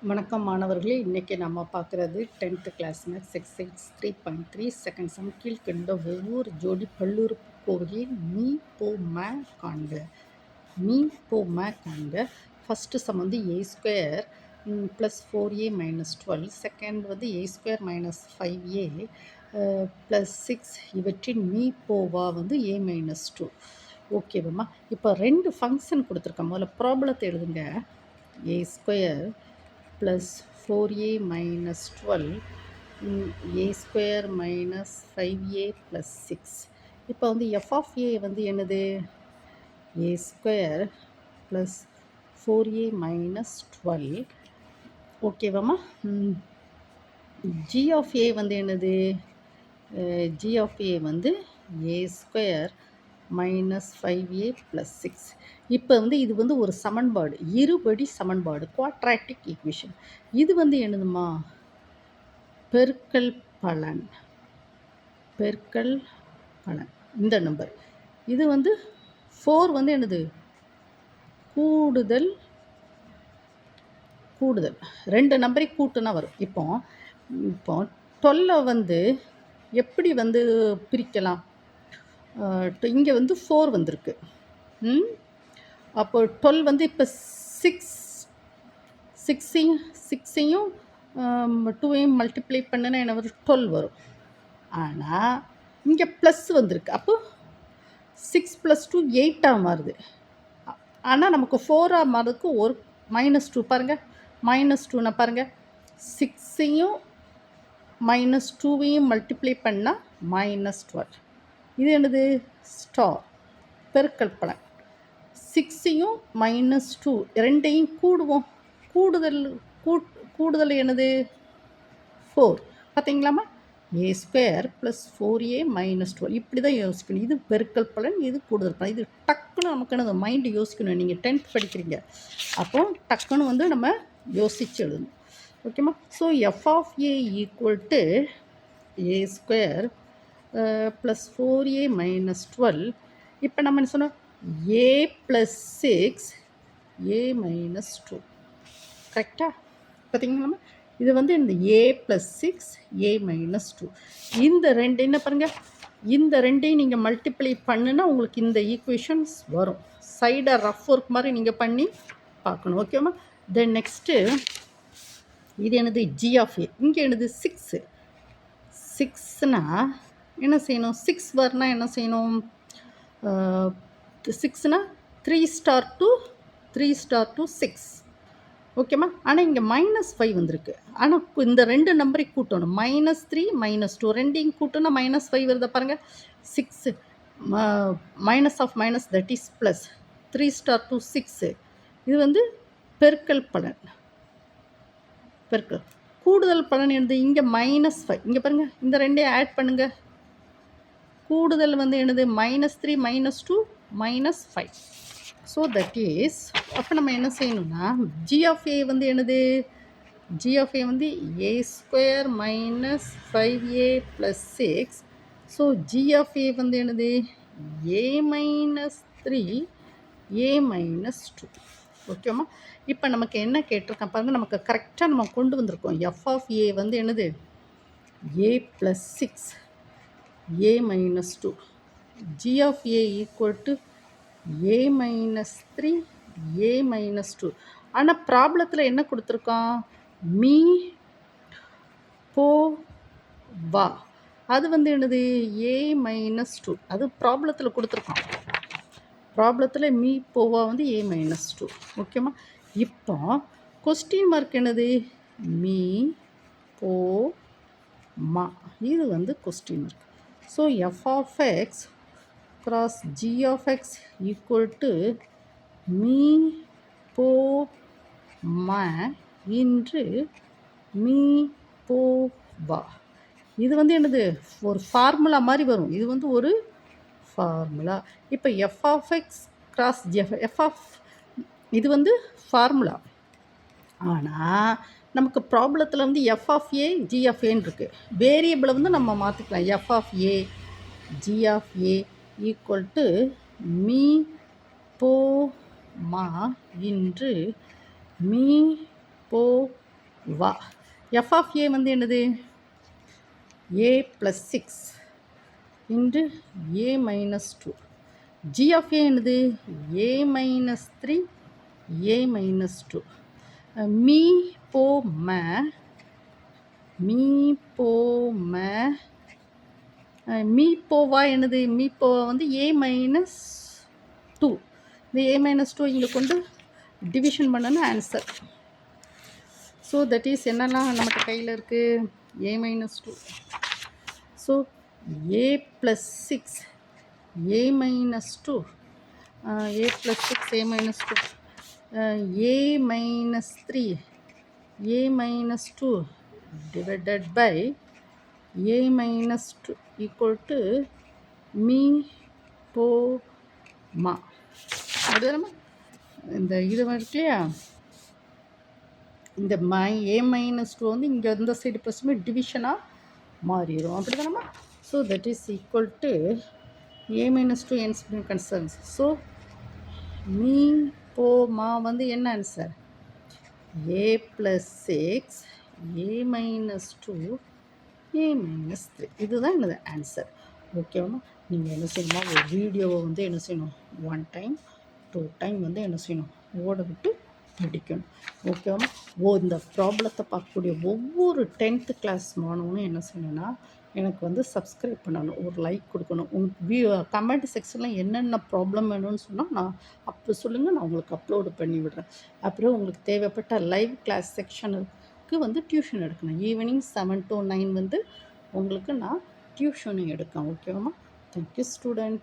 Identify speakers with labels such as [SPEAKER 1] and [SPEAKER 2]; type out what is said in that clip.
[SPEAKER 1] வணக்கம் மாணவர்களே, இன்றைக்கி நம்ம பார்க்குறது 10th class maths exercise 3.3 second sum. கீழ்கண்ட ஒவ்வொரு ஜோடி பல்லுறுப்புக்கோவையின் மீ போ மே காண்க. மீ போ மே காண்க. ஃபஸ்ட்டு சம் வந்து a square plus 4a minus 12, second வந்து a square minus 5a plus 6, இவற்றின் மீ போவா வந்து a மைனஸ் 2. ஓகேவாம்மா? இப்போ ரெண்டு ஃபங்க்ஷன் கொடுத்துருக்கேன். முதல்ல ப்ராப்ளத்தை எழுதுங்க. ஏ square plus 4a minus 12 a square minus 5a plus 6. இப்போ வந்து f of a வந்து என்னது? a square plus 4a minus 12. ஓகேவாம்மா? g of a வந்து என்னது? g of a வந்து a square minus 5a plus 6. இப்போ வந்து இது வந்து ஒரு சமன்பாடு, இருபடி சமன்பாடு, குவாட்ராட்டிக் ஈக்குவேஷன். இது வந்து என்னதுமா? பெருக்கல் பலன். பெருக்கல் பலன் இந்த நம்பர். இது வந்து 4 வந்து என்னது? கூடுதல். கூடுதல் ரெண்டு நம்பரை கூட்டுனா வரும். இப்போ 12 வந்து எப்படி வந்து பிரிக்கலாம்? இங்கே வந்து 4 வந்திருக்கு. அப்போ 12 வந்து இப்போ 6ஐயும் 2ஐயும் மல்டிப்ளை பண்ணுன்னா என்ன வரும்? 12 வரும். ஆனால் இங்கே ப்ளஸ் வந்திருக்கு. அப்போ 6 + 2 8ஆக மாறுது. ஆனால் நமக்கு 4ஆக மாறுறதுக்கு ஒரு -2 பாருங்கள். -2னா பாருங்கள், 6ஐயும் -2ஐயும் மல்டிப்ளை பண்ணால் -12. இது என்னது? ஸ்டார். பெருக்கல் பலன். 6ஐயும் -2 ரெண்டையும் கூடுவோம். கூடுதல் என்னது? 4. பார்த்தீங்களாம்மா? a square plus 4a minus 12. இப்படி தான் யோசிக்கணும். இது பெருக்கல் பலன், இது கூடுதல் பலன். இது டக்குன்னு நமக்கு என்னது மைண்டு யோசிக்கணும். நீங்கள் 10th படிக்கிறீங்க, அப்போ டக்குன்னு வந்து நம்ம யோசித்து எழுதணும். ஓகேம்மா? So f of a equal to a square plus 4a minus 12. இப்போ நம்ம என்ன சொன்னோம்? a + 6 a minus 2. கரெக்டாக? பார்த்தீங்களா? இது வந்து இந்த a + 6 a மைனஸ் 2. இந்த ரெண்டு என்ன பாருங்கள், இந்த ரெண்டையும் நீங்கள் மல்டிப்ளை பண்ணுன்னா உங்களுக்கு இந்த ஈக்குவேஷன்ஸ் வரும். சைடாக ரஃப் ஒர்க் மாதிரி நீங்கள் பண்ணி பார்க்கணும். ஓகேவா? தென் நெக்ஸ்ட்டு இது என்னது? ஜி ஆஃப் ஏ. இங்கே என்னது? 6. 6னா என்ன செய்யணும்? 6 வரனா என்ன செய்யணும்? 6னா 3 ஸ்டார் to 6. ஓகேம்மா? ஆனால் இங்கே -5 வந்திருக்கு. ஆனால் இந்த ரெண்டு நம்பரை கூட்டணும். -3 -2 ரெண்டையும் கூட்டணும். -5 வருதா பாருங்கள். 6 minus of minus, that is plus. 3 star to 6. இது வந்து பெருக்கல் பலன். பெருக்கல். கூடுதல் பலன் என்னது? இங்கே -5. இங்கே பாருங்கள், இந்த ரெண்டையும் ஆட் பண்ணுங்கள். கூடுதல் வந்து என்னது? -3 -2 -5. ஸோ தட் இஸ், அப்போ நம்ம என்ன செய்யணும்னா, ஜி ஆஃப் ஏ வந்து என்னது? ஜி ஆஃப் ஏ வந்து a square minus 5a plus 6. So g of a வந்து என்னது? a minus 3 a minus 2. ஓகேம்மா? இப்போ நமக்கு என்ன கேட்டிருக்கேன் பாருங்கள். நமக்கு கரெக்டாக நம்ம கொண்டு வந்திருக்கோம். எஃப் ஆஃப் ஏ வந்து என்னது? a + 6 a minus 2. G of a equal to a minus 3 a minus 2. ஆனால் ப்ராப்ளத்தில் என்ன கொடுத்துருக்கோம்? மீ போ வா. அது வந்து என்னது? a minus 2. அது ப்ராப்ளத்தில் கொடுத்துருக்கோம். ப்ராப்ளத்தில் மீ போவா வந்து a மைனஸ் 2. ஓகேம்மா? இப்போ கொஸ்டின் மார்க் என்னது? மீ போ மா. இது வந்து question mark. So f of x cross g of x equal to மீ போ மா இன்று மீ போ வா. இது வந்து என்னது? ஒரு ஃபார்முலா மாதிரி வரும். இது வந்து ஒரு ஃபார்முலா. இப்போ f of x cross f of, இது வந்து ஃபார்முலா. ஆனால் நமக்கு ப்ராப்ளத்தில் வந்து f of a g of ஏன்னு இருக்குது. வேரியபிளை வந்து நம்ம மாற்றிக்கலாம். F of a g of a equal to மீ போ மா இன்று மீ போ வா. எஃப் ஆஃப் ஏ வந்து என்னது? A plus 6 into a minus 2. G of a என்னது? A minus 3 a minus 2. மீ போ ம மீப்போவா என்னது? மீப்போவா வந்து ஏ மைனஸ் 2. இந்த ஏ மைனஸ் 2 இங்கே கொண்டு டிவிஷன் பண்ணணும் ஆன்சர். ஸோ தட் இஸ் என்னெல்லாம் நம்மகிட்ட கையில் இருக்குது? A minus 2. So a plus 6 a minus 2, a plus 6 a minus 2, a minus 3 a minus 2 divided by a minus 2 equal to மீ போ மா. அதுதானம்மா இந்த இது இருக்கு இல்லையா? இந்த ஏ மைனஸ் 2 வந்து இங்கே இந்த சைடு ப்ளஸ்மே டிவிஷனாக மாறிடும். அப்படி தானம்மா? So that is equal to a minus 2 ends concerns. So மீ போ மா வந்து என்ன answer? A plus 6 a minus 2 a minus 3. இதுதான் என்னது ஆன்சர். ஓகேவாம்மா? நீங்கள் என்ன செய்யணுமா? ஒரு வீடியோவை வந்து என்ன செய்யணும்? 1 டைம் 2 டைம் வந்து என்ன செய்யணும்? ஓட விட்டு படிக்கணும். ஓகேவாம்மா? இந்த ப்ராப்ளத்தை பார்க்கக்கூடிய ஒவ்வொரு 10th கிளாஸ் மாணவனும் என்ன செய்யணும்னா எனக்கு வந்து சப்ஸ்கிரைப் பண்ணணும், ஒரு லைக் கொடுக்கணும். கமெண்ட் செக்ஷனில் என்னென்ன ப்ராப்ளம் வேணும்னு சொன்னால் நான் அப்போ சொல்லுங்கள், நான் உங்களுக்கு அப்லோடு பண்ணி விடுறேன். அப்புறம் உங்களுக்கு தேவைப்பட்ட லைவ் கிளாஸ் செக்ஷனுக்கு வந்து டியூஷன் எடுக்கணும். ஈவினிங் 7 to 9 வந்து உங்களுக்கு நான் டியூஷனும் எடுக்கேன். ஓகேவாம்மா? Thank you student.